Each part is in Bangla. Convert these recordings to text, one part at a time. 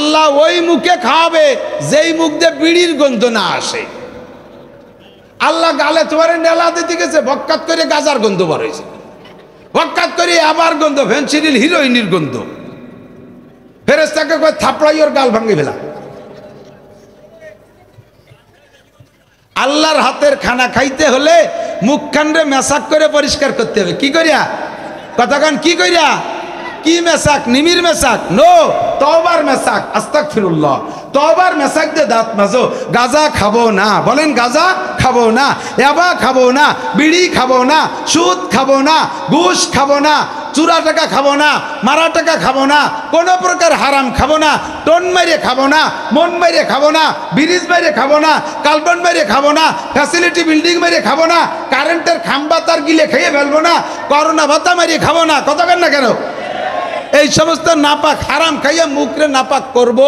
আল্লাহ ওই মুখে খাওয়াবে যেই মুখ দিয়ে বিড়ির গন্ধ না আসে। আল্লাহ গালে তোমার নেলা দিতে গেছে, বক্কাত করে গাজার গন্ধ বার হয়েছে, বক্কাত করে আবার গন্ধ, ফেন্সিডিল হিরোইনের গন্ধ। ফেরেশতাকে কয় থাপড়াই ওর গাল ভাঙে ফেলা। আল্লাহর হাতের খানা খাইতে হলে মুখখানরে মেসাক করে পরিষ্কার করতে হবে। কি করিয়া? কথাখান কি করিয়া? কি মেসাক? নিমির মেসাক? নো, তওবার মেসাক। আস্তাগফিরুল্লাহ। তওবার মেসাক দিয়ে দাঁত মাজো। গাঁজা খাবো না, বলেন গাঁজা খাবো না, ইয়াবা খাবো না, বিড়ি খাবো না, সুদ খাবো না, ঘুষ খাবো না, চুরা টাকা খাবো না, মারা টাকা খাবো না, কোনো প্রকার হারাম খাবো না, টোন মেরে খাবো না, মন মেরে খাবো না, ব্রিজ মেরে খাবো না, কালবন মেরে খাবো না, ফ্যাসিলিটি বিল্ডিং মেরে খাবো না, কারেন্টের খাম্বা তার গিলে খেয়ে ফেলবো না, করোনা ভাতা মেরে খাবো না। কথা কেন না কেন? এই সমস্ত নাপাক হারাম খাইয়া মুখরে নাপাক করব।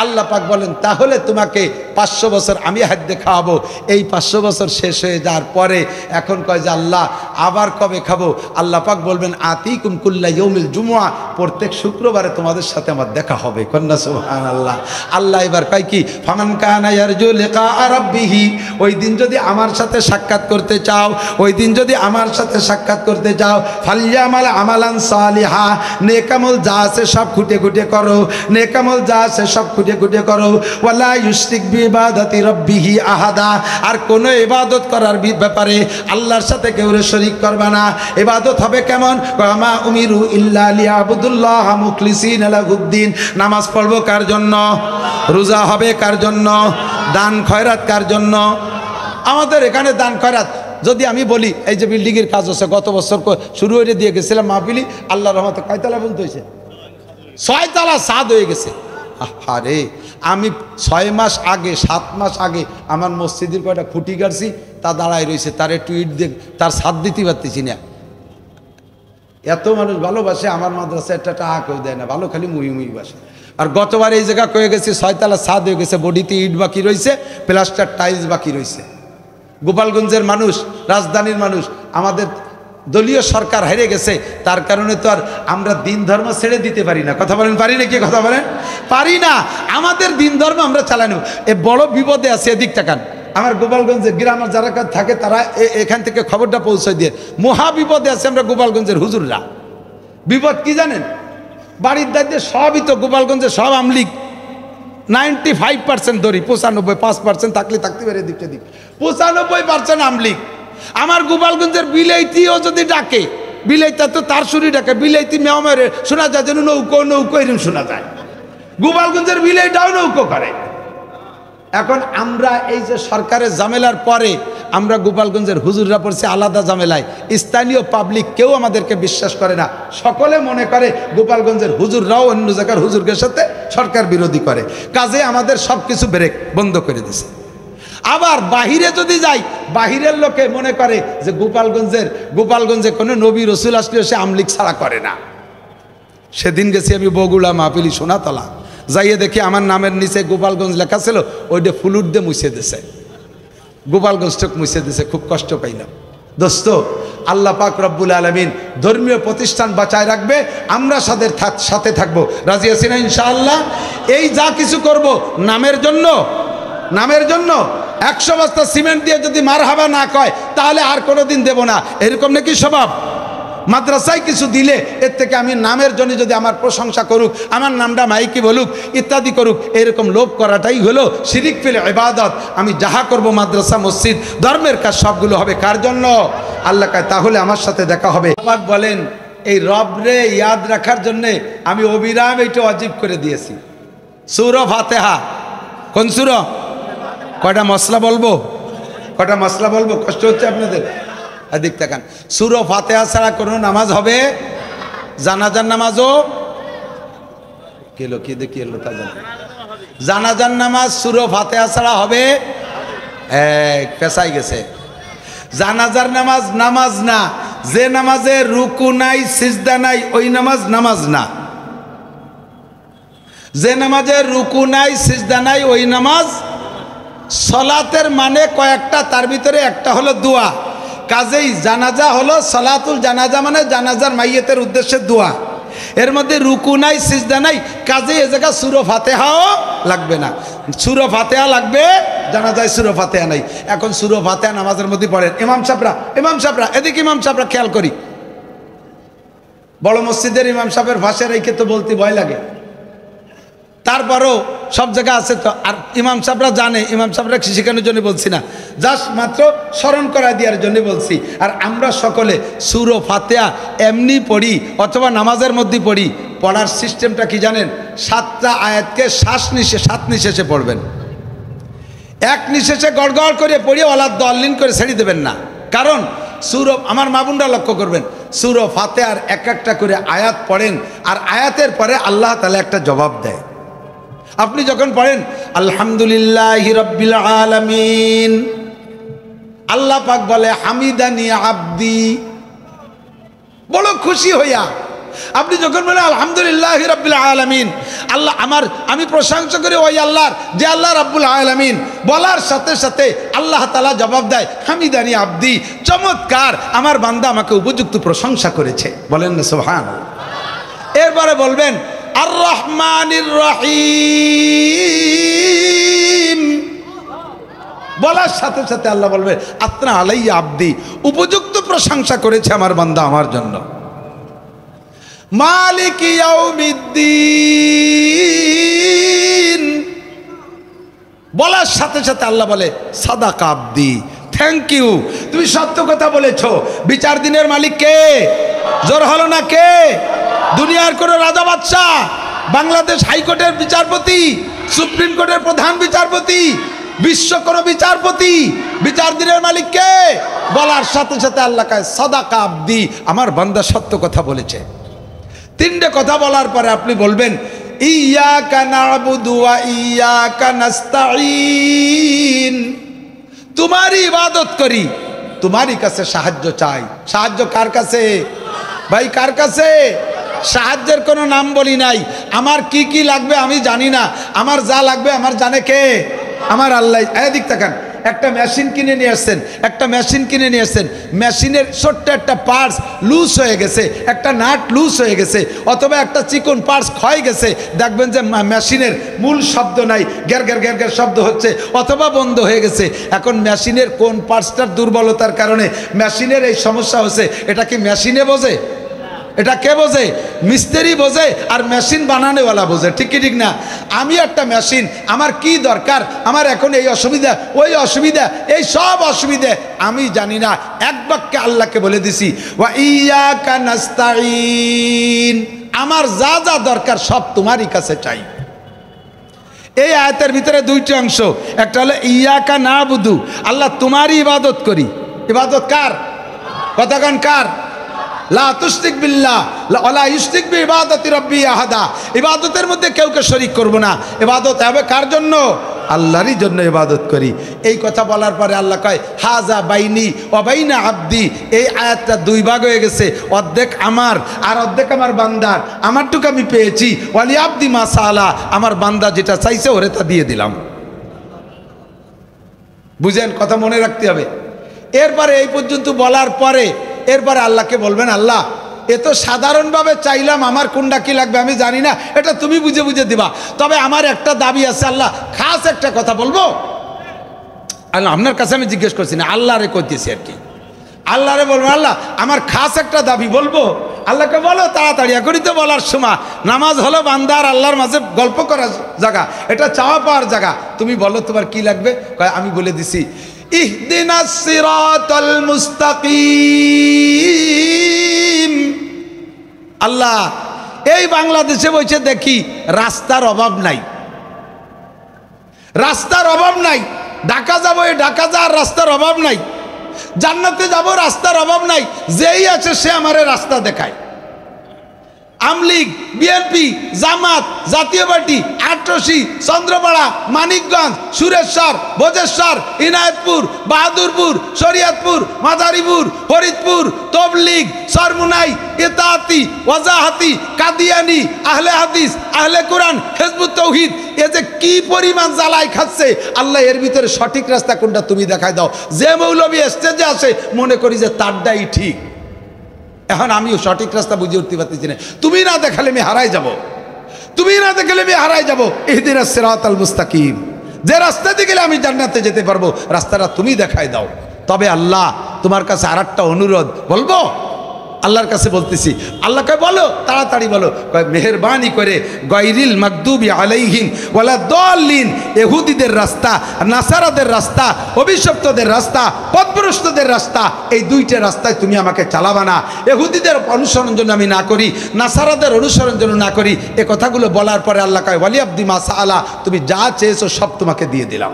আল্লাহ পাক বলেন তাহলে তোমাকে 500 বছর আমি হাত খাওয়াবো। এই 500 বছর শেষ হয়ে যাওয়ার পরে এখন কয় যে আল্লাহ আবার কবে খাবো? আল্লাহ পাক বলবেন আতিকুম কুল্লা ইয়াউমিল জুমআ, প্রত্যেক শুক্রবারে তোমাদের সাথে আমার দেখা হবে। কন্যা সুবহানাল্লাহ। আল্লাহ এবার কয় কি? ফামান কানা ইয়ারজু লিকা রাব্বিহি, ওই দিন যদি আমার সাথে সাক্ষাৎ করতে চাও, ওই দিন যদি আমার সাথে সাক্ষাৎ করতে চাও, ফালইয়ামাল আমালান সালিহা, নেকামল যা আছে সব খুঁটে খুঁটে করো, নেকামল যা আছে সব খুঁটে খুঁটে করো। ওয়ালা ইউশরিক বিইবাদাতি রাব্বিহি আহাদা, আর কোনো ইবাদত করার ব্যাপারে আল্লাহর সাথে কেউ শরীক করবে না। ইবাদত হবে কেমন? ওয়ামা উমিরু ইল্লা লিয়াবুদুল্লাহ মুখলিসিনা লাহুদ্দিন। নামাজ পড়বো কার জন্য? রোজা হবে কার জন্য? দান খয়রাত কার জন্য? আমাদের এখানে দান খয়রাত যদি আমি বলি, এই যে বিল্ডিংয়ের কাজ হচ্ছে, গত বছর শুরু হয়ে দিয়ে গেছিলাম মাহফিলি, আল্লাহর রহমতে কয়তলা পর্যন্ত হয়েছে? 6 তলা ছাদ হয়ে গেছে। আরে আমি 6 মাস আগে 7 মাস আগে আমার মসজিদের কয়টা খুঁটি গাড়ছি, তা দাঁড়ায় রয়েছে, তার একটু ইট দিয়ে তার ছাদ দিতে পারতেছি না। এত মানুষ ভালোবাসে আমার মাদ্রাসা, একটা টাকা কেউ দেয় না, ভালো খালি মুহি মুহি বাসে। আর গতবার এই জায়গা কয়ে গেছি 6 তলা ছাদ হয়ে গেছে, বডিতে ইট বাকি রয়েছে, প্লাস্টার টাইলস বাকি রয়েছে। গোপালগঞ্জের মানুষ, রাজধানীর মানুষ, আমাদের দলীয় সরকার হেরে গেছে, তার কারণে তো আর আমরা দিন ধর্ম ছেড়ে দিতে পারি না। কথা বলেন পারি না? কি কথা বলেন? পারি না। আমাদের দিন ধর্ম আমরা চালাই নেব। এ বড় বিপদে আছে, এদিক তাকান। আমার গোপালগঞ্জের গ্রামের যারা থাকে তারা এখান থেকে খবরটা পৌঁছায় দিয়ে, মহা বিপদে আছে আমরা গোপালগঞ্জের হুজুররা। বিপদ কি জানেন? বাড়ির দায়িত্বে সবই তো গোপালগঞ্জে সব আমলিগ, 95% ধরি, 95, 5% থাকলে থাকতে পারে দিকটা দিক, 95% আমলিগ। আমার গোপালগঞ্জের বিলাইতিও যদি ডাকে, বিলাইতা তো তার সুরি ডাকে, বিলাইতি মেও মেরে শোনা যায় যেন নৌকো নৌকো এরকম শোনা যায়। গোপালগঞ্জের বিলাইটাও নৌকো করে। এখন আমরা এই যে সরকারের ঝামেলার পরে আমরা গোপালগঞ্জের হুজুররা পড়ছে আলাদা ঝামেলায়, স্থানীয় পাবলিক কেউ আমাদেরকে বিশ্বাস করে না। সকলে মনে করে গোপালগঞ্জের হুজুররাও অন্য জায়গার হুজুরদের সাথে সরকার বিরোধী করে, কাজে আমাদের সব কিছু ব্রেক বন্ধ করে দিছে। আবার বাহিরে যদি যাই, বাহিরের লোকে মনে করে যে গোপালগঞ্জে কোনো নবী রসুল আসলে সে আমলিক ছাড়া করে না। সেদিন গেছি আমি বগুড়া মাহফিলি সোনাতলা, যাইয়ে দেখি আমার নামের নিচে গোপালগঞ্জ লেখা ছিল, ওইটা ফুলুর দিয়ে মুছে দিছে, গোপালগঞ্জটক মুছে দিছে। খুব কষ্ট পাইলাম। দোস্ত, আল্লাহ পাক রব্বুল আলামিন ধর্মীয় প্রতিষ্ঠান বাঁচায় রাখবে, আমরা সাথে থাকবো। রাজি আছি না ইনশাআল্লাহ? এই যা কিছু করব নামের জন্য, নামের জন্য 100 বস্তা সিমেন্ট দিয়ে যদি মারহাবা না কয় তাহলে আর কোনোদিন দেব না, এরকম নাকি স্বভাব? মাদ্রাসায় কিছু দিলে এর থেকে আমি নামের জন্য যদি আমার প্রশংসা করুক, আমার নামটা মাইকি বলুক, ইত্যাদি করুক, এরকম লোভ করাটাই হলো শিরিক ফিল ইবাদত। আমি যাহা করব মাদ্রাসা মসজিদ ধর্মের কাজ সবগুলো হবে কার জন্য? আল্লাহ কয় তাহলে আমার সাথে দেখা হবে। আবার বলেন এই রবরে ইয়াদ রাখার জন্যে আমি অবিরাম এইটা ওয়াজিব করে দিয়েছি। সূরা ফাতিহা। কোন সূরা? কয়টা মশলা বলবো? কয়টা মশলা বলবো? কষ্ট হচ্ছে আপনাদের? এদিক তাকান। সূরা ফাতিহা ছাড়া কোনো নামাজ হবে? জানাজার নামাজও কেলো কি দেখি এলো তা জানা, জানাজার নামাজ সূরা ফাতিহা ছাড়া হবে? পেছাই গেছে। জানাজার নামাজ নামাজ না, যে নামাজে রুকু নাই সিজদা নাই ওই নামাজ নামাজ না, যে নামাজে রুকু নাই সিজদা নাই ওই নামাজ। সলাতের মানে কয়েকটা, তার ভিতরে একটা হলো দোয়া। কাজেই জানাজা হলো সলাতুল জানাজা, মানে জানাজার মাইয়েতের উদ্দেশ্যে দোয়া। এর মধ্যে রুকু নাই, সিজদা নাই, কাজে এ জায়গা সূরা ফাতিহাও লাগবে না। সূরা ফাতিহা লাগবে, জানাজায় সূরা ফাতিহা নাই। এখন সূরা ফাতিহা নামাজের মধ্যে পড়েন। ইমাম সাহেবরা এদিকে ইমাম সাহেবরা খেয়াল করি, বড় মসজিদের ইমাম সাহেবের ভাষা রেখে তো বলতে ভয় লাগে, তারপরও সব জায়গা আছে তো। আর ইমাম সাহেবরা জানে, ইমাম সাহেবরা শেখানোর জন্য বলছি না, জাস্ট মাত্র স্মরণ করা দেওয়ার জন্য বলছি। আর আমরা সকলে সূরা ফাতিহা এমনি পড়ি অথবা নামাজের মধ্যে পড়ি। পড়ার সিস্টেমটা কি জানেন? 7টা আয়াতকে শ্বাস নিঃশ্বাসে 7 নিঃশ্বাসে পড়বেন। এক নিঃশ্বাসে গড়গড় করে পড়িয়ে ওয়ালা দলিন করে ছেড়ে দেবেন না। কারণ সূরা, আমার মা বোনরা লক্ষ্য করবেন, সূরা ফাতিহার এক একটা করে আয়াত পড়েন, আর আয়াতের পরে আল্লাহ তাআলা একটা জবাব দেয়। আপনি যখন পড়েন আলহামদুলিল্লাহি রাব্বিল আলামিন, আল্লাহ পাক বলে হামিদানি আব্দি, বড় খুশি হইয়া। আপনি যখন বলেন আলহামদুলিল্লাহি রাব্বিল আলামিন, আল্লাহ আমি প্রশংসা করি ওই আল্লাহর, যে আল্লাহ রাব্বুল আলামিন, বলার সাথে সাথে আল্লাহ তাআলা জবাব দেয় হামিদানি আব্দি, চমৎকার, আমার বান্দা আমাকে উপযুক্ত প্রশংসা করেছে। বলেন না সুবহানাল্লাহ। এরপরে বলবেন আর রহমানির রহিম, বলার সাথে সাথে আল্লাহ বলবে আতনা আলাইয়া আব্দি, উপযুক্ত প্রশংসা করেছে আমার বান্দা আমার জন্য। মালিক ইয়াউমিদ্দিন, বলার সাথে সাথে আল্লাহ বলে সাদাকা আব্দি, থ্যাংক ইউ, তুমি সত্য কথা বলেছো। বিচার দিনের মালিক কে? জোর হলো না কে? দুনিয়ার কোন রাজা বাদশাহ, বাংলাদেশ হাইকোর্টের বিচারপতি, সুপ্রিম কোর্টের প্রধান বিচারপতি, বিশ্ব কোন বিচারপতি, বিচার দিনের মালিক কে? বলার সাথে সাথে আল্লাহ কয় সাদাকা আব্দি, আমার বান্দা সত্য কথা বলেছে। 3টে কথা বলার পরে আপনি বলবেন ইয়াকা না'বুদু ওয়া ইয়াকা নাস্তাঈন, তোমারই ইবাদত করি, তোমারই কাছে সাহায্য চাই। সাহায্য কার কাছে ভাই? কার কাছে? সাহায্যের কোনো নাম বলি নাই। আমার কি কি লাগবে আমি জানি না, আমার যা লাগবে আমার জানে কে? আমার আল্লাহ। এদিক তাকান, একটা মেশিন কিনে নিয়ে আসছেন, মেশিনের ছোট্ট একটা পার্টস লুজ হয়ে গেছে, একটা নাট লুজ হয়ে গেছে, অথবা একটা চিকন পার্টস ক্ষয় গেছে, দেখবেন যে মেশিনের মূল শব্দ নাই, গ্যার গ্যার গ্যার গ্যার শব্দ হচ্ছে, অথবা বন্ধ হয়ে গেছে। এখন মেশিনের কোন পার্টসটার দুর্বলতার কারণে মেশিনের এই সমস্যা হচ্ছে, এটা কি মেশিনে বোঝে? এটা কে বোঝে? মিস্ত্রি বোঝে, আর মেশিন বানানোওয়ালা বোঝে। ঠিক কি ঠিক না? আমি একটা মেশিন, আমার কি দরকার, আমার এখন এই অসুবিধা, ওই অসুবিধা, এই সব অসুবিধা আমি জানি না। এক বাক্যে আল্লাহকে বলে দিছি ওয়া ইয়াকা নাস্তাঈন, আমার যা যা দরকার সব তোমারই কাছে চাই। এই আয়াতের ভিতরে 2টি অংশ, একটা হলো ইয়াকা না'বুদু, আল্লাহ তোমারই ইবাদত করি। ইবাদত কার? কতক্ষণ কার? লা তুশরিক বিল্লাহ ওয়ালা ইউশরিক বিইবাদাতি রাব্বি আহাদা, ইবাদতের মধ্যে কাউকে শরীক করব না। ইবাদত হবে কার জন্য? আল্লাহরই জন্য ইবাদত করি। এই কথা বলার পরে আল্লাহ কয় হাজা বাইনি ওয়া বাইনা আব্দি, এই আয়াতটা 2 ভাগ হয়ে গেছে, অর্ধেক আমার আর অর্ধেক আমার বান্দার। আমারটুকু আমি পেয়েছি, ওয়ালি আব্দি মা সাআলা, আমার বান্দা যেটা চাইছে ওরে তা দিয়ে দিলাম। বুঝেন? কথা মনে রাখতে হবে। এরপরে এই পর্যন্ত বলার পরে এরপরে আল্লাহকে বলবেন আল্লাহ এ তো সাধারণভাবে চাইলাম, আমার কোনটা কি লাগবে আমি জানি না, এটা তুমি বুঝে বুঝে দিবা, তবে আমার একটা দাবি আছে আল্লাহ, খাস একটা কথা বলবো। আল্লাহ আপনার কাছে আমি জিজ্ঞেস করছি না, আল্লাহরে কইতেছি আর কি। আল্লাহরে বলবো আল্লাহ আমার খাস একটা দাবি বলবো। আল্লাহকে বলো তাড়াতাড়ি, এখনই তো বলার সময়। নামাজ হলো বান্দার আল্লাহর মাঝে গল্প করার জায়গা, এটা চাওয়া পাওয়ার জায়গা। তুমি বলো তোমার কি লাগবে। আমি বলে দিছি ইহদিনাস সিরাতাল মুস্তাকিম। আল্লাহ এই বাংলাদেশে বসে দেখি রাস্তার অভাব নাই, রাস্তার অভাব নাই। ঢাকা যাবো, ঢাকা যাওয়ার রাস্তার অভাব নাই। জান্নাতে যাব, রাস্তার অভাব নাই। যেই আছে সে আমারে রাস্তা দেখায়। আমলিগ, বিএনপি, জামাত, জাতীয় পার্টি, আটরশি, চন্দ্রপাড়া, মানিকগঞ্জ, সুরেশ্বর, ভোজেশ্বর, ইনায়তপুর, বাহাদুরপুর, শরিয়তপুর, মাদারীপুর, ফরিদপুর, তবলিগ, সরমুনাই, ইতাআতি, ওয়াজাহাতি, কাদিয়ানি, আহলে হাদিস, আহলে কোরআন, হিজবুত তাওহীদ, এ যে কি পরিমাণ জ্বালাই খাচ্ছে আল্লাহ, এর ভিতরে সঠিক রাস্তা কোনটা তুমি দেখায় দাও। যে মৌলবী স্টেজে আসে মনে করি যে তারটাই ঠিক। এখন আমিও সঠিক রাস্তা বুঝে উঠতে পারতেছি না। তুমি না দেখালে আমি হারাই যাব, তুমি না দেখালে আমি হারাই যাব। ইহদিনাস সিরাতাল মুস্তাকিম, যে রাস্তা দিয়ে গেলে আমি জান্নাতে যেতে পারবো, রাস্তাটা তুমি দেখাই দাও। তবে আল্লাহ তোমার কাছে আর একটা অনুরোধ বলবো, আল্লাহর কাছে বলতেছি। আল্লাহকে বলো, তাড়াতাড়ি বলো, মেহেরবানি করে গায়রিল মাগদুবি আলাইহিম ওয়ালা দাল্লিন, ইহুদিদের রাস্তা, নাসারাদের রাস্তা, অভিশপ্তদের রাস্তা, পথভ্রষ্টদের রাস্তা, এই দুইটা রাস্তায় তুমি আমাকে চালাবা না। ইহুদিদের অনুসরণ যেন আমি না করি, নাসারাদের অনুসরণ যেন না করি। এ কথাগুলো বলার পরে আল্লাহ কয় ওয়ালি আব্দি মা সাআলা, তুমি যা চেয়েছো সব তোমাকে দিয়ে দিলাম।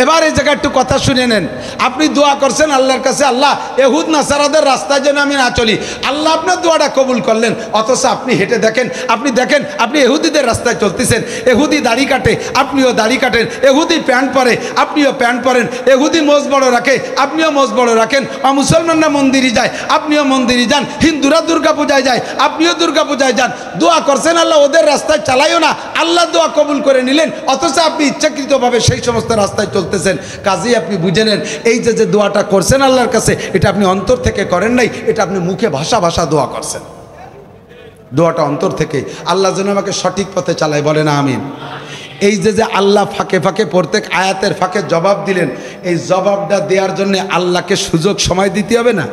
এবার এই জায়গায় একটু কথা শুনে নেন। আপনি দোয়া করছেন আল্লাহর কাছে, আল্লাহ ইহুদ নাসারাদের রাস্তায় যেন আমি না চলি। আল্লাহ আপনার দোয়াটা কবুল করলেন, অথচ আপনি হেঁটে দেখেন, আপনি দেখেন আপনি ইহুদিদের রাস্তায় চলতেছেন। ইহুদি দাড়ি কাটে, আপনিও দাড়ি কাটেন। ইহুদি প্যান্ট পরে, আপনিও প্যান্ট পরেন। ইহুদি মোজ বড় রাখে, আপনিও মোজ বড় রাখেন। মুসলমানরা মন্দিরে যায়, আপনিও মন্দিরে যান। হিন্দুরা দুর্গা পূজায় যায়, আপনিও দুর্গা পূজায় যান। দোয়া করছেন আল্লাহ ওদের রাস্তায় চালাইও না, আল্লাহ দোয়া কবুল করে নিলেন, অথচ আপনি ইচ্ছাকৃতভাবে সেই সমস্ত রাস্তায় চলতেছেন। কাজেই আপনি বুঝে নেন, এই যে দোয়াটা করছেন আল্লাহর কাছে, এটা আপনি অন্তর থেকে করেন নাই, এটা আপনি মুখে ভাষা ভাষা দোয়া করছেন। দোয়াটা অন্তর থেকে। আল্লাহ যেন আমাকে সঠিক পথে চালায়, বলে না আমিন। এই যে আল্লাহ ফাঁকে ফাঁকে প্রত্যেক আয়াতের ফাঁকে জবাব দিলেন, এই জবাবটা দেওয়ার জন্য আল্লাহকে সুযোগ সময় দিতে হবে না?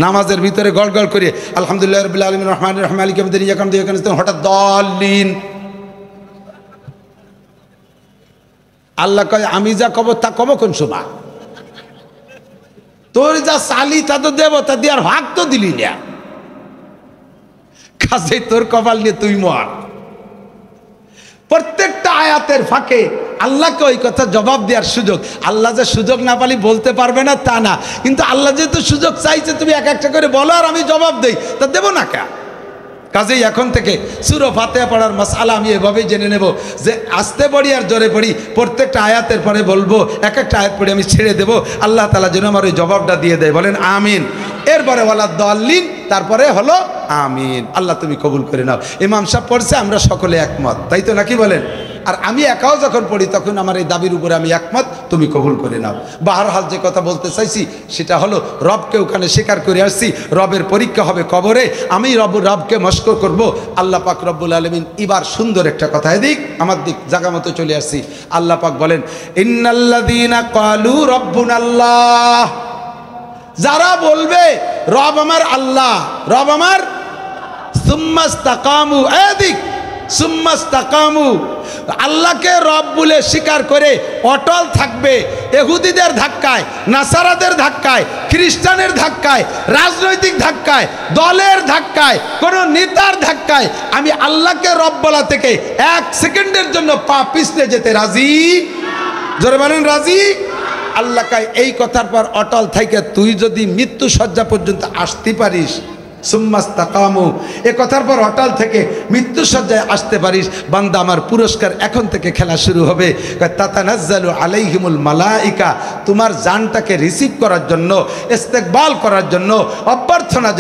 নামাজের ভিতরে গড় গড় করে আলহামদুলিল্লাহ রাব্বিল আলামিন রহমানির রহিম মালিকি ইয়াউমিদ্দিন ইয়াকা না'বুদু ওয়া ইয়াকা নাস্তাঈন, হঠাৎ দাল্লিন। আল্লাহ কয় আমি যা কব তা কব কোন সময়? তোর যা চালি তা তো দেব, তা দেওয়ার ভাগ তো দিলি না। কাজেই তোর কপাল নিয়ে তুই মর। প্রত্যেকটা আয়াতের ফাঁকে আল্লাহকে ওই কথা জবাব দেওয়ার সুযোগ। আল্লাহ যে সুযোগ না পালি বলতে পারবে না তা না, কিন্তু আল্লাহ যেহেতু সুযোগ চাইছে তুমি এক একটা করে বলো আর আমি জবাব দেই, তা দেবো না কে? কাজেই এখন থেকে সূরা ফাতিহা পড়ার মাসআলা আমি এভাবেই জেনে নেব যে আস্তে পড়ি আর জোরে পড়ি, প্রত্যেকটা আয়াতের পরে বলবো, এক একটা আয়াত পড়ে আমি ছেড়ে দেবো। আল্লাহ তাআলা যেন আমার ওই জবাবটা দিয়ে দেয়, বলেন আমিন। এরপরে ওয়ালা দাল্লিন, তারপরে হলো আমিন। আল্লাহ তুমি কবুল করে নাও। ইমাম সাহেব পড়ছে, আমরা সকলে একমত, তাই তো নাকি বলেন? আর আমি একাও যখন পড়ি তখন আমার এই দাবির উপরে আমি একমত, তুমি কবুল করে নাও। বাহরহাল যে কথা বলতে চাইছি সেটা হলো, রবকে ওখানে স্বীকার করে আসছি, রবের পরীক্ষা হবে কবরে, আমি রবকে মস্কর করব। আল্লাহ পাক রব্বুল আলামিন এবার সুন্দর একটা কথা, এদিক আমার দিক জায়গা মতো চলে আসছি। আল্লাহ পাক বলেন ইন্নাল্লাযীনা ক্বালু রাব্বুনাল্লাহ, যারা বলবে রব আমার আল্লাহ, রব আমার, সুম্মাস্তাকামু, এদিক সুম্মাস্তাকামু, আল্লাহকে রব বলে স্বীকার করে অটল থাকবে। ইহুদিদের ধাক্কায়, নাসারাদের ধাক্কায়, খ্রিস্টানের ধাক্কায়, রাজনৈতিক ধাক্কায়, দলের ধাক্কায়, কোনো নেতার ধাক্কায় আমি আল্লাহকে রব বলা থেকে এক সেকেন্ডের জন্য পা পিছলে যেতে রাজি। জোরে বলেন রাজি। আল্লাহ কয় এই কথার পর অটল থেকে তুই যদি মৃত্যু শয্যা পর্যন্ত আসতে পারিস, সুম্মাস্তাকামু, এ কথার পর অটল থেকে মৃত্যু শয্যায় আসতে পারিস, বান্দা আমার পুরস্কার এখন থেকে খেলা শুরু হবে। তাতানাজ্জালু আলাইহিমুল মালাইকা, তোমার জানটাকে রিসিভ করার জন্য, ইস্তেকবাল করার জন্য, অভ্যর্থনা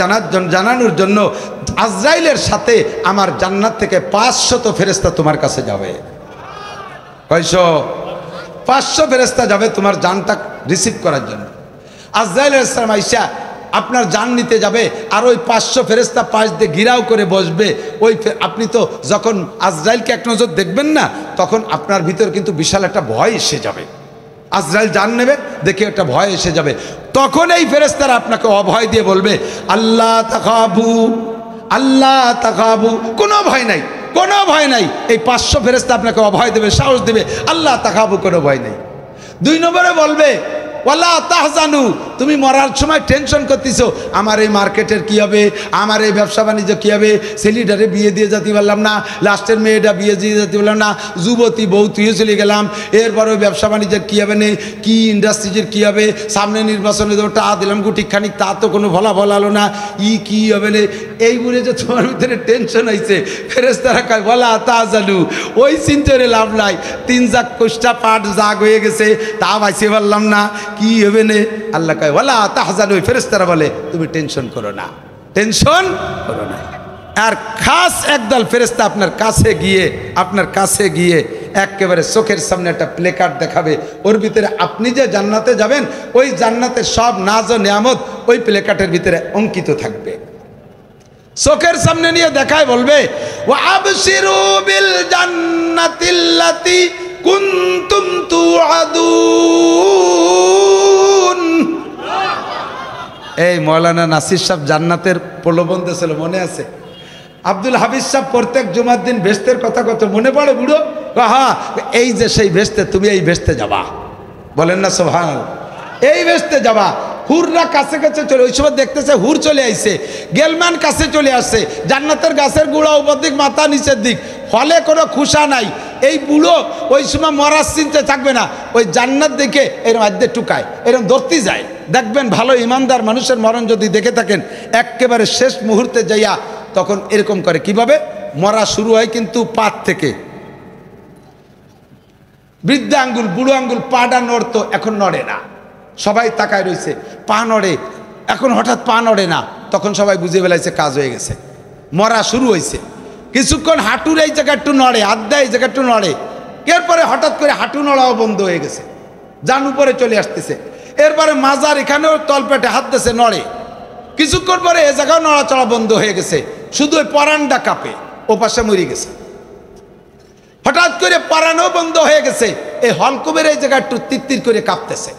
জানানোর জন্য আজরাইলের সাথে আমার জান্নাত থেকে 500 ফেরেশতা তোমার কাছে যাবে। কয়শো? 500 ফেরেশতা যাবে তোমার জানটা রিসিভ করার জন্য। আজরাইল আলাইহিস সালাম আইসা আপনার জান নিতে যাবে, আর ওই 500 ফেরেশতা পাশ দিয়ে ঘিরাও করে বসবে। ওই আপনি তো যখন আজরাইলকে এক নজর দেখবেন না, তখন আপনার ভিতর কিন্তু বিশাল একটা ভয় এসে যাবে। আজরাইল জান নেবে দেখে একটা ভয় এসে যাবে। তখন এই ফেরেশতারা আপনাকে অভয় দিয়ে বলবে আল্লাহ তাখাবু, আল্লাহ তাখাবু, কোনো ভয় নাই, কোনো ভয় নাই। এই 500 ফেরেশতা আপনাকে অভয় দেবে, সাহস দেবে, আল্লাহ তাখাবু, কোনো ভয় নেই। 2 নম্বরে বলবে ওয়ালা তাহজানু, তুমি মরার সময় টেনশন করতেছো, আমার এই মার্কেটের কি হবে, আমার এই ব্যবসা বাণিজ্য কী হবে, ছেলেটারে বিয়ে দিয়ে যেতে পারলাম না, লাস্টের মেয়েটা বিয়ে দিয়ে যেতে পারলাম না, যুবতী বউ তুইও চলে গেলাম, এরপর ওই ব্যবসা বাণিজ্যের কী হবে নেই, কি ইন্ডাস্ট্রিজের কী হবে, সামনে নির্বাচনে তো টাকা দিলাম গুটিখানিক, তা তো কোনো ফলাফল হলো না, কী হবে না, এই বলে যে তোমার ভিতরে টেনশন হয়েছে। ফেরেশতারা কয় ওয়ালা তাহজানু, ওই চিন্তারে লাভ নাই, 3 জাগ কোষ্টা পাট জাগ হয়ে গেছে, তা বাঁচতে পারলাম না, কি হবে না। আল্লাহ কয় ওয়ালা তাহজানু, ফেরেশতারা বলে তুমি টেনশন করো না, টেনশন করো না। আর খাস একদল ফেরেশতা আপনার কাছে গিয়ে একেবারে চোখের সামনে একটা প্লেকার্ড দেখাবে, ওর ভিতরে আপনি যে জান্নাতে যাবেন ওই জান্নাতের সব নাজ ও নিয়ামত ওই প্লেকার্ডের ভিতরে অঙ্কিত থাকবে। চোখের সামনে নিয়ে দেখায়, বলবে ওয়া আবশিরু বিল জান্নাতিল্লাতি কুনতুম তুআদুন। এই মৌলানা নাসির সাহেব জান্নাতের প্রলোভন দিয়েছিল, মনে আছে? আব্দুল হাফিজ সাহেব প্রত্যেক জুমার দিন বেহেশতের কথা কত মনে পড়ে বুড়ো? হ্যাঁ, এই যে সেই বেহেশতে, তুমি এই বেহেশতে যাবা, বলেন না সুবহানাল্লাহ, এই বেহেশতে যাবা। হুররা কাছে কাছে চলে, ওই সময় দেখতেছে হুর চলে আইছে, গেলমান কাছে চলে আসছে, জান্নাতের গাছের গুঁড়া উপর দিক, মাথা নিচের দিক, ফলে কোনো খুশা নাই। এই বুড়ো ওই সময় মরার চিনতে থাকবে না, ওই জান্নাত দেখে এরকম আদ্যে টুকায়, এরকম ধরতে যায়। দেখবেন ভালো ইমানদার মানুষের মরণ যদি দেখে থাকেন, একেবারে শেষ মুহূর্তে যাইয়া তখন এরকম করে। কিভাবে মরা শুরু হয়? কিন্তু পাত থেকে বৃদ্ধা আঙ্গুল, বুড়ো আঙ্গুল, পাটা নড়তো, এখন নড়ে না, সবাই তাকায় রয়েছে, পা নড়ে, এখন হঠাৎ পা নড়ে না, তখন সবাই বুঝে ফেলাইছে কাজ হয়ে গেছে, মরা শুরু হয়েছে। কিছুক্ষণ হাঁটুর এই জায়গা একটু নড়ে, আড্ডা এই জায়গা একটু নড়ে, এরপরে হঠাৎ করে হাঁটু নড়াও বন্ধ হয়ে গেছে, জান উপরে চলে আসতেছে। এরপরে মাজার এখানেও তলপেটে হাত দিয়েছে, নড়ে। কিছুক্ষণ পরে এ জায়গাও নড়াচড়া বন্ধ হয়ে গেছে, শুধু ওই পরানটা কাঁপে, ও পাশে মরে গেছে। হঠাৎ করে পরানও বন্ধ হয়ে গেছে, এই হলকুবের এই জায়গা একটু তিত্তির করে কাঁপতেছে।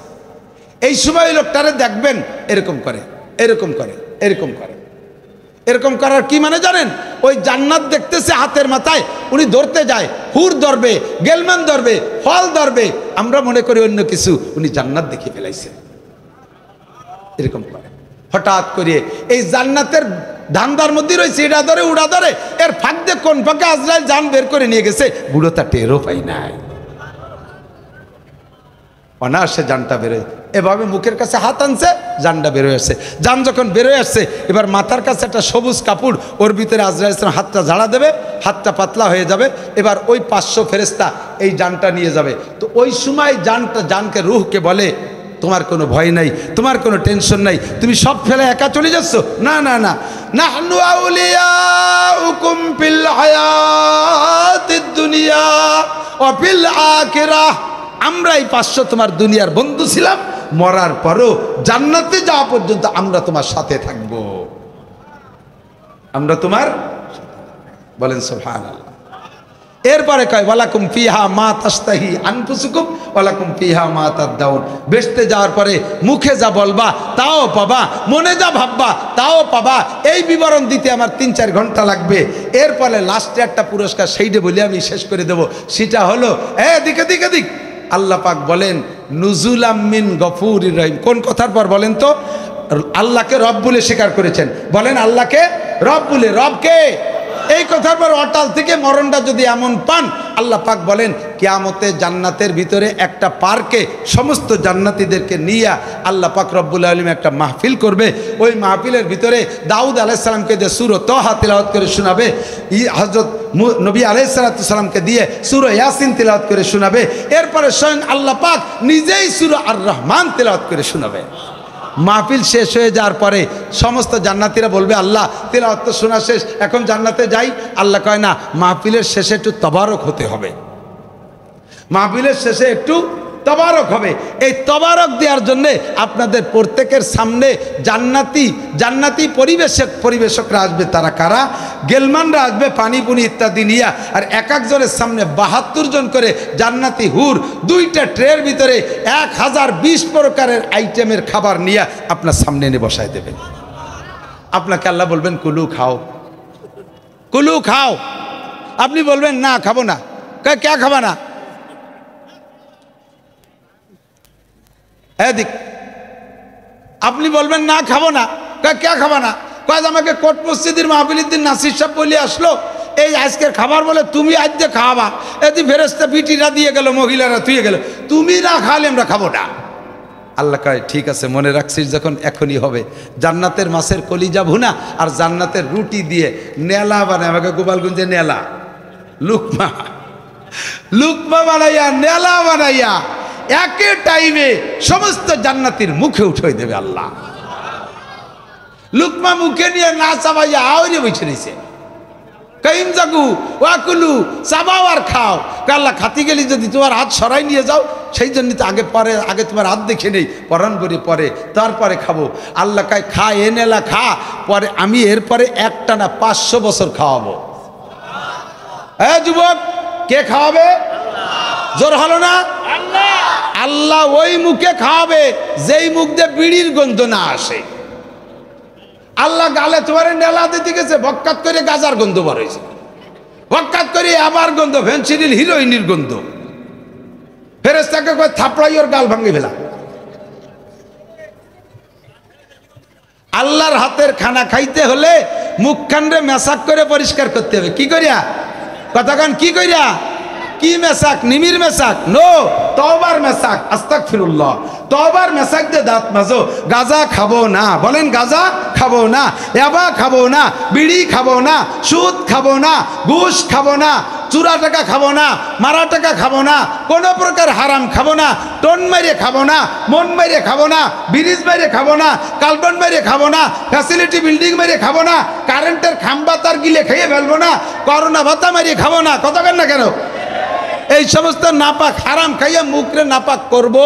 এই সময় লোকটারে দেখবেন এরকম করে, এরকম করে, এরকম করে। এরকম করার কি মানে জানেন? ওই জান্নাত দেখতেছে হাতের মাথায়, উনি ধরতে যায়, হুর ধরবে, গেলমান ধরবে, ফল ধরবে, আমরা মনে করি অন্য কিছু, উনি জান্নাত দেখে ফেলাইছে, এরকম করে। হঠাৎ করে এই জান্নাতের ধান্দার মধ্যে রয়েছে, এটা ধরে উড়া ধরে, এর ফাঁক দিয়ে কোন ফাঁকে আজরাইল জান বের করে নিয়ে গেছে, বুড়ো তা টেরও পাই নাই, অনায়াসে জানটা বেরোয়। এভাবে মুখের কাছে হাত আনছে, জানটা বেরোয় আসছে। জান যখন বেরোয় আসছে, এবার মাথার কাছে একটা সবুজ কাপড়, ওর ভিতরে আজরাইল ইসলাম হাতটা ঝাড়া দেবে, হাতটা পাতলা হয়ে যাবে। এবার ওই 500 ফেরেশতা এই জানটা নিয়ে যাবে। তো ওই সময় জানকে রুহকে বলে, তোমার কোনো ভয় নাই, তোমার কোনো টেনশন নাই, তুমি সব ফেলে একা চলে যাচ্ছ? না না না, নাহনু আউলিয়াউকুম ফিল হায়াতিদ দুনিয়া ওয়া ফিল আখিরাহ। আমরা এই 500 তোমার দুনিয়ার বন্ধু ছিলাম, মরার পরও জান্নাতে যাওয়া পর্যন্ত আমরা তোমার সাথে থাকব, আমরা তোমার, বলেন সুবহানাল্লাহ। এরপরে কয় ওয়ালাকুম ফিহা মা তাশতাহি আনফুসুকুম ওয়ালাকুম ফিহা মা তাদাউন। বেহেশতে যাওয়ার পরে মুখে যা বলবা তাও পাবা, মনে যা ভাববা তাও পাবা। এই বিবরণ দিতে আমার 3-4 ঘন্টা লাগবে। এরপরে লাস্টে একটা পুরস্কার, সেইটা বলে আমি শেষ করে দেব। সেটা হলো, দিকে দিকে দিক, আল্লাহ পাক বলেন নুজুলাম মিন গফুরির রহিম। কোন কথার পর বলেন তো? আল্লাহকে রব বলে স্বীকার করেছেন, বলেন আল্লাহকে রব বলে। রবকে এই কথার পর অটাল থেকে মরণটা যদি এমন পান, আল্লাহ পাক বলেন কিয়ামতে জান্নাতের ভিতরে একটা পার্কে সমস্ত জান্নাতীদেরকে নিয়ে আল্লাহ পাক রব্বুল আলামিন একটা মাহফিল করবে। ওই মাহফিলের ভিতরে দাউদ আলাইহিস সালামকে দিয়ে সূরা তাহা তিলাওয়াত করে শোনাবে, হযরত নবী আলাইহিস সালামকে দিয়ে সূরা ইয়াসিন তিলাওয়াত করে শোনাবে। এরপরে স্বয়ং আল্লাহ পাক নিজেই সূরা আর রহমান তিলাওয়াত করে শোনাবে। মাহফিল শেষ হয়ে যাওয়ার পরে সমস্ত জান্নাতীরা বলবে, আল্লাহ তিলাওয়াত তো শোনা শেষ, এখন জান্নাতে যাই। আল্লাহ কয় না, মাহফিলের শেষে একটু তবারক হতে হবে, মাহফিলের শেষে একটু তবারক হবে। এই তবারক দেওয়ার জন্যে আপনাদের প্রত্যেকের সামনে জান্নাতি পরিবেশকরা আসবে। তারা কারা? গেলমানরা আসবে, পানি পুনি ইত্যাদি নিয়ে, আর এক একজনের সামনে 72 জন করে জান্নাতি হুর 2টা ট্রের ভিতরে 1020 প্রকারের আইটেমের খাবার নিয়ে আপনার সামনে এনে বসায় দেবেন। আপনাকে আল্লাহ বলবেন কুলু খাও, কুলু খাও। আপনি বলবেন না খাবো না। কে খাবা না? এদিক আপনি বলবেন না খাবো না। কে খাবা না? কয় আমাকে কোট মসজিদের মাহফিলের দিন নাসির সাহেব বলে আসলো, এই আজকের খাবার বলে তুমি আজ যে খাওয়াবা, এদি ফেরেশতা পিটিরা দিয়ে গেল, মহিলারা থুয়ে গেল, তুমি না খাওয়ালে আমরা খাবো না। আল্লাহ কয় ঠিক আছে, মনে রাখছিস যখন এখনই হবে। জান্নাতের মাছের কলিজা ভুনা আর জান্নাতের রুটি দিয়ে নেলা বানায়, আমাকে গোপালগঞ্জে নেলা লুকমা বানাইয়া, নেলা বানাইয়া একে টাইমে সমস্ত জান্নাতীর মুখে উঠে দেবে আল্লাহ। লুকমা মুখে নিয়ে না চাবাইয়া আওরে বসে রয়েছে, কাইম জাগু ওয়াকুলু, চাবাও আর খাও। আল্লাহ খাতি গেলি যদি তোমার হাত সরাই নিয়ে যাও, সেই জন্য তো আগে তোমার হাত দেখে নেই, পরাণ করে পরে তারপরে খাবো। আল্লাহ কায় খা, এনেলা খা, পরে আমি এরপরে একটানা 500 বছর খাওয়াবো। হ্যাঁ যুবক, কে খাওয়াবে? জোর হলো না? আল্লাহ ওই মুখে খাওয়াবে যেই মুখ দিয়ে বিড়ির গন্ধ না আসে। আল্লাহ গালে তোমার নেলা দিতে গেছে, বক্কাত করে গাজার গন্ধ বার হয়েছে, বক্কাত করে আবার গন্ধ, ফেন্সিডিল হিরোইনের গন্ধ। ফেরেশতাকে কয় থাপড়াই ওর গাল ভাঙে ফেলা। আল্লাহর হাতের খানা খাইতে হলে মুখখানরে মেসাক করে পরিষ্কার করতে হবে। কি করিয়া? কথাখান কি করিয়া? কি মেসাক? নিমির মেসাক? নো, তওবার মেসাক। আস্তাগফিরুল্লাহ। তওবার মেসাক দিয়ে দাঁত মাজো। গাঁজা খাবো না, বলেন গাঁজা খাবো না, ইয়াবা খাবো না, বিড়ি খাবো না, সুদ খাবো না, ঘুষ খাবো না, চুরা টাকা খাবো না, মারা টাকা খাবো না, কোনো প্রকার হারাম খাবো না, টন মেরে খাবো না, মন মেরে খাবো না, ব্রিজ মেরে খাবো না, কালবন মেরে খাবো না, ফ্যাসিলিটি বিল্ডিং মেরে খাবো না, কারেন্টের খাম্বা তার গিলে খেয়ে ফেলবো না, করোনা ভাতা মেরে খাবো না। কথা কেন না কেন? এই সমস্ত নাপাক হারাম খাইয়া মুখরে নাপাক করব।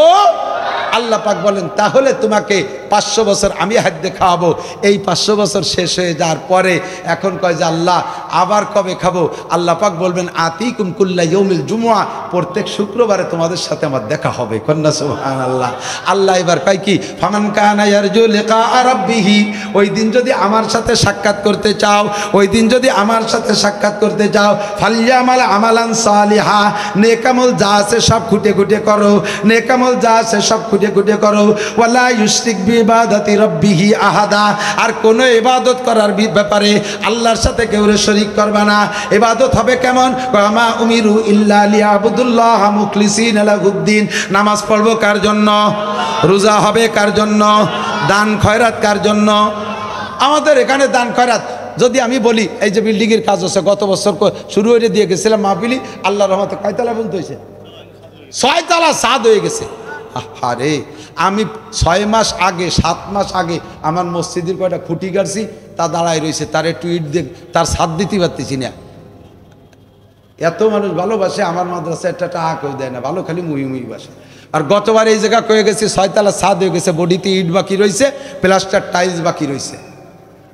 আল্লাহ পাক বলেন তাহলে তোমাকে 500 বছর আমি হাত খাওয়াবো। এই 500 বছর শেষ হয়ে যাওয়ার পরে এখন কয় যে আল্লাহ আবার কবে খাবো? আল্লাহ পাক বলবেন আতিকুম কুল্লা ইয়াউমিল জুমুআ, প্রত্যেক শুক্রবারে তোমাদের সাথে আমার দেখা হবে। কন্যা সুবহানাল্লাহ। আল্লাহ এবার কয় কি? ফামান কানা ইয়ারজু লিকা রাব্বিহি, ওই দিন যদি আমার সাথে সাক্ষাৎ করতে চাও, ওই দিন যদি আমার সাথে সাক্ষাৎ করতে চাও, ফালইয়ামাল আমালান সালিহা, নেক আমল যা আছে সব খুঁটে খুঁটে করো, নেক আমল যা আছে সব খুঁটে খুঁটে করো। ওয়ালা ইউশরিক বিইবাদাতি রাব্বিহি আহাদা, আর কোন ইবাদত করার ব্যাপারে আল্লাহর সাথে কেউ শরীক করবে না। ইবাদত হবে কেমন? ওয়ামা উমিরু ইল্লা লিয়াবুদুল্লাহ মুখলিসিনা লাহুদ্দিন। নামাজ পড়বো কার জন্য? রোজা হবে কার জন্য? দান খয়রাত কার জন্য? আমাদের এখানে দান খয়রাত যদি আমি বলি, এই যে বিল্ডিংয়ের কাজ হচ্ছে, গত বছর শুরু হয়ে দিয়ে গেছিলাম মাহফিলি, আল্লাহর রহমতে কয়তলা পর্যন্ত হয়েছে? 6 তলা ছাদ হয়ে গেছে। আরে আমি 6 মাস আগে 7 মাস আগে আমার মসজিদের কয়টা খুঁটি গাড়ছি, তা দাঁড়ায় রয়েছে, তার একটু ইট দিয়ে তার ছাদ দিতে পারতেছি না। এত মানুষ ভালোবাসে আমার মাদ্রাসা, একটা টাকা কেউ দেয় না, ভালো খালি মুহি মুহি বাসে। আর গতবার এই জায়গা কয়ে গেছি 6 তলা ছাদ হয়ে গেছে, বডিতে ইট বাকি রয়েছে, প্লাস্টার টাইলস বাকি রয়েছে।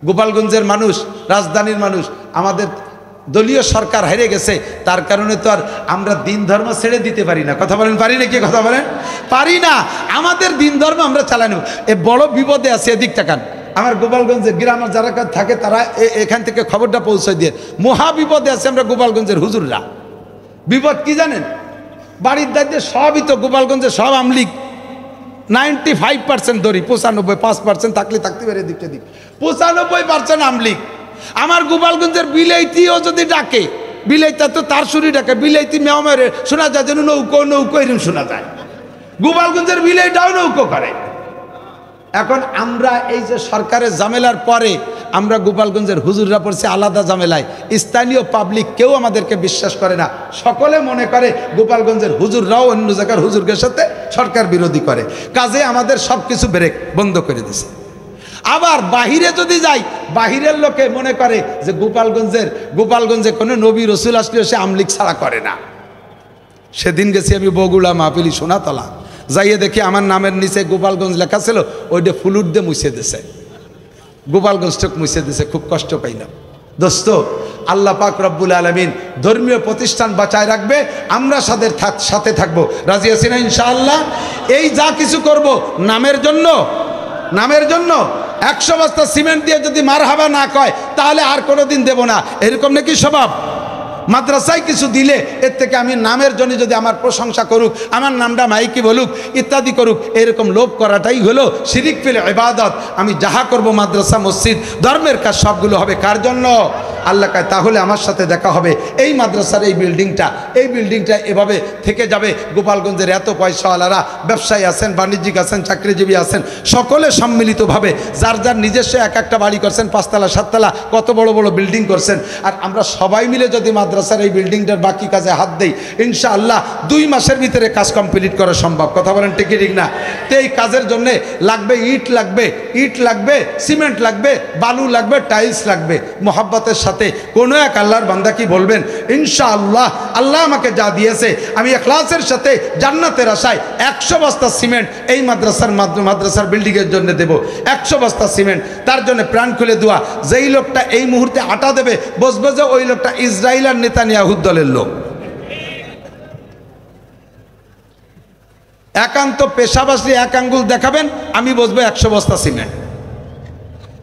গোপালগঞ্জের মানুষ, রাজধানীর মানুষ, আমাদের দলীয় সরকার হেরে গেছে, তার কারণে তো আর আমরা দিন ধর্ম ছেড়ে দিতে পারি না। কথা বলেন, পারি না? কি কথা বলেন? পারি না। আমাদের দিন ধর্ম আমরা চালাই নেব। এ বড় বিপদে আছে, এদিক তাকান। আমার গোপালগঞ্জের গ্রামের যারা থাকে তারা এখান থেকে খবরটা পৌঁছে দিয়ে, মহা বিপদে আছে আমরা গোপালগঞ্জের হুজুররা। বিপদ কি জানেন? বাড়ির দায়িত্বে সবই তো গোপালগঞ্জের সব আমলিগ, 95% ধরি, 95% থাকলে থাকতে পারে, দিকটা দিক 95% আমলিগ। আমার গোপালগঞ্জের বিলাইতিও যদি ডাকে, বিলাইতা তো তার সুরি ডাকে, বিলাইতি মেও মেরে শোনা যায় যেন নৌকো নৌকো এরকম শোনা যায়। গোপালগঞ্জের বিলাইটাও নৌকো করে। এখন আমরা এই যে সরকারের ঝামেলার পরে আমরা গোপালগঞ্জের হুজুররা পড়ছে আলাদা ঝামেলায়, স্থানীয় পাবলিক কেউ আমাদেরকে বিশ্বাস করে না। সকলে মনে করে গোপালগঞ্জের হুজুররাও অন্য জায়গার হুজুরদের সাথে সরকার বিরোধী করে, কাজে আমাদের সব কিছু ব্রেক বন্ধ করে দিছে। আবার বাহিরে যদি যাই, বাহিরের লোকে মনে করে যে গোপালগঞ্জে কোনো নবী রসুল আসলেও সে আমলিক ছাড়া করে না। সেদিন গেছি আমি বগুড়া মাহফিলি সোনাতলা, যাইয়ে দেখি আমার নামের নিচে গোপালগঞ্জ লেখা ছিল, ওইটা ফুলুর দিয়ে মুছে দিছে, গোপালগঞ্জটুক মুছে দিছে। খুব কষ্ট পাইলাম। দোস্ত, আল্লাহ পাক রব্বুল আলামিন ধর্মীয় প্রতিষ্ঠান বাঁচায় রাখবে, আমরা সাথে থাকবো। রাজি আছি না ইনশাআল্লাহ? এই যা কিছু করব নামের জন্য, নামের জন্য। 100 বস্তা সিমেন্ট দিয়ে যদি মারহাবা না কয় তাহলে আর কোনোদিন দেব না, এরকম নাকি স্বভাব? মাদ্রাসায় কিছু দিলে এর থেকে আমি নামের জন্য যদি আমার প্রশংসা করুক, আমার নামটা মাইকি বলুক, ইত্যাদি করুক, এরকম লোভ করাটাই হলো শিরিক ফেলে ইবাদত। আমি যাহা করব মাদ্রাসা মসজিদ ধর্মের কাজ সবগুলো হবে কার জন্য? আল্লাহ কয় তাহলে আমার সাথে দেখা হবে। এই মাদ্রাসার এই বিল্ডিংটা এভাবে থেকে যাবে। গোপালগঞ্জের এত পয়সাওয়ালারা, ব্যবসায়ী আছেন, বাণিজ্যিক আছেন, চাকরিজীবী আছেন, সকলে সম্মিলিতভাবে যার যার নিজস্ব একটা বাড়ি করছেন, 5 তলা 7 তলা, কত বড় বড় বিল্ডিং করছেন। আর আমরা সবাই মিলে যদি মাদ্রাসার এই বিল্ডিংটার বাকি কাজে হাত দেই, ইনশাআল্লাহ 2 মাসের ভিতরে কাজ কমপ্লিট করা সম্ভব। কথা বলেন ঠিক ঠিক না? তো এই কাজের জন্য লাগবে ইট লাগবে, সিমেন্ট লাগবে, বালু লাগবে, টাইলস লাগবে। মোহাব্বতের সাথে সাথে কোনো এক আল্লাহর বান্দা কি বলবেন ইনশাআল্লাহ আল্লাহ আমাকে যা দিয়েছে আমি ইখলাসের সাথে জান্নাতের আশায় 100 বস্তা সিমেন্ট এই মাদ্রাসার বিল্ডিংয়ের জন্য দেব, 100 বস্তা সিমেন্ট। তার জন্য প্রাণ খুলে দোয়া। যেই লোকটা এই মুহূর্তে আটা দেবে বসবে যে ওই লোকটা ইসরাইল আর নেতানিয়াহুর দলের লোক। একান্ত পেশাবাসী এক আঙ্গুল দেখাবেন, আমি বসবো 100 বস্তা সিমেন্ট।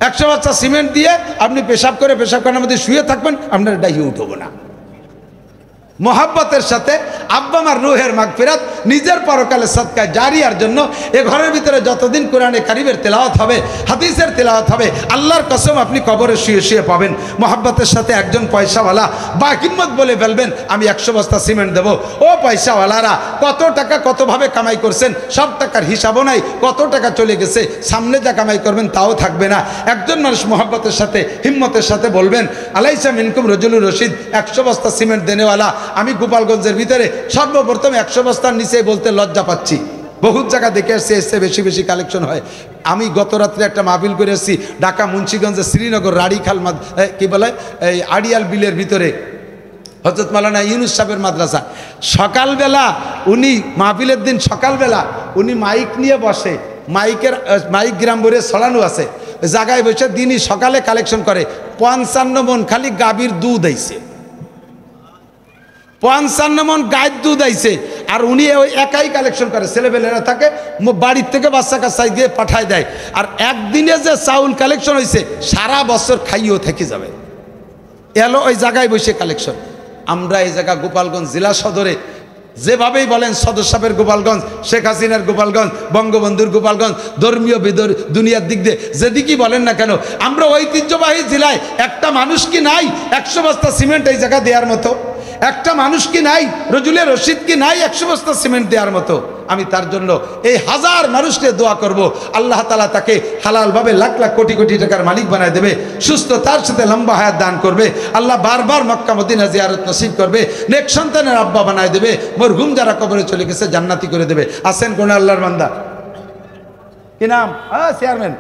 100 বস্তা সিমেন্ট দিয়ে আপনি পেশাবখানার মধ্যে শুয়ে থাকবেন, আপনার ডাইয়ে উঠবো না। মোহাব্বতের সাথে আব্বা আমার রুহের মাগফিরাত নিজের পরকালে সদকায় জারিয়ার জন্য এ ঘরের ভিতরে যতদিন কোরআনে কারিমের তেলাওয়াত হবে, হাদিসের তেলাওয়াত হবে, আল্লাহর কসম আপনি কবরে শুয়ে শুয়ে পাবেন। মোহাব্বতের সাথে একজন পয়সাওয়ালা বা হিম্মত বলে ফেলবেন আমি 100 বস্তা সিমেন্ট দেবো। ও পয়সাওয়ালারা কত টাকা কতভাবে কামাই করছেন সব টাকার হিসাবও নাই, কত টাকা চলে গেছে, সামনে যা কামাই করবেন তাও থাকবে না। একজন মানুষ মোহাব্বতের সাথে হিম্মতের সাথে বলবেন আলাইসা মিনকুম রজুলুর রশিদ, 100 বস্তা সিমেন্ট দেনেওয়ালা। আমি গোপালগঞ্জের ভিতরে সর্বপ্রথম 100 বস্তার নিচে বলতে লজ্জা পাচ্ছি। বহুত জায়গা দেখে আসছে, এসছে বেশি বেশি কালেকশন হয়। আমি গত রাত্রে একটা মাহফিল করে এসেছি ঢাকা মুন্সিগঞ্জের শ্রীনগর রাড়িখাল কি বলে এই আড়িয়াল বিলের ভিতরে হযরত মাওলানা ইউনুস সাহেবের মাদ্রাসা। সকালবেলা উনি মাহফিলের দিন সকালবেলা উনি মাইক নিয়ে বসে, মাইক গ্রাম ভরে ছড়ানো আছে, জায়গায় বসে দিনই সকালে কালেকশন করে। 55 মন খালি গাভীর দুধ আইছে, 55 মন গায়ের দুধ আইছে। আর উনি ওই একাই কালেকশন করে, ছেলেবেলেরা থাকে বাড়ির থেকে বাচ্চা কাচ্চাই দিয়ে পাঠায় দেয়। আর একদিনে যে চাউল কালেকশন হয়েছে সারা বছর খাইয়েও থেকে যাবে, এলো ওই জায়গায় বসে কালেকশন। আমরা এই জায়গা গোপালগঞ্জ জেলা সদরে যেভাবেই বলেন সদর সাহেবের গোপালগঞ্জ, শেখ হাসিনার গোপালগঞ্জ, বঙ্গবন্ধুর গোপালগঞ্জ, ধর্মীয় দুনিয়ার দিক দিয়ে যেদিকেই বলেন না কেন, আমরা ঐতিহ্যবাহী জেলায় একটা মানুষ কি নাই 100 বস্তা সিমেন্ট এই জায়গা দেওয়ার মতো? একটা মানুষ কি নাই, রজুলের রশিদ কি নাই 100 বস্তা সিমেন্ট দেওয়ার মতো? আমি তার জন্য এই হাজার মানুষকে দোয়া করব, আল্লাহ তাআলা তাকে হালালভাবে লাখ লাখ কোটি কোটি টাকার মালিক বানায় দেবে, সুস্থ তার সাথে লম্বা হায়াত দান করবে, আল্লাহ বারবার মক্কা মদিনা জিয়ারত নসিব করবে, নেক সন্তানের আব্বা বানায় দেবে, মরহুম যারা কবরে চলে গেছে জান্নাতি করে দেবে। আছেন কোন আল্লাহর বান্দা? কি নাম? চেয়ারম্যান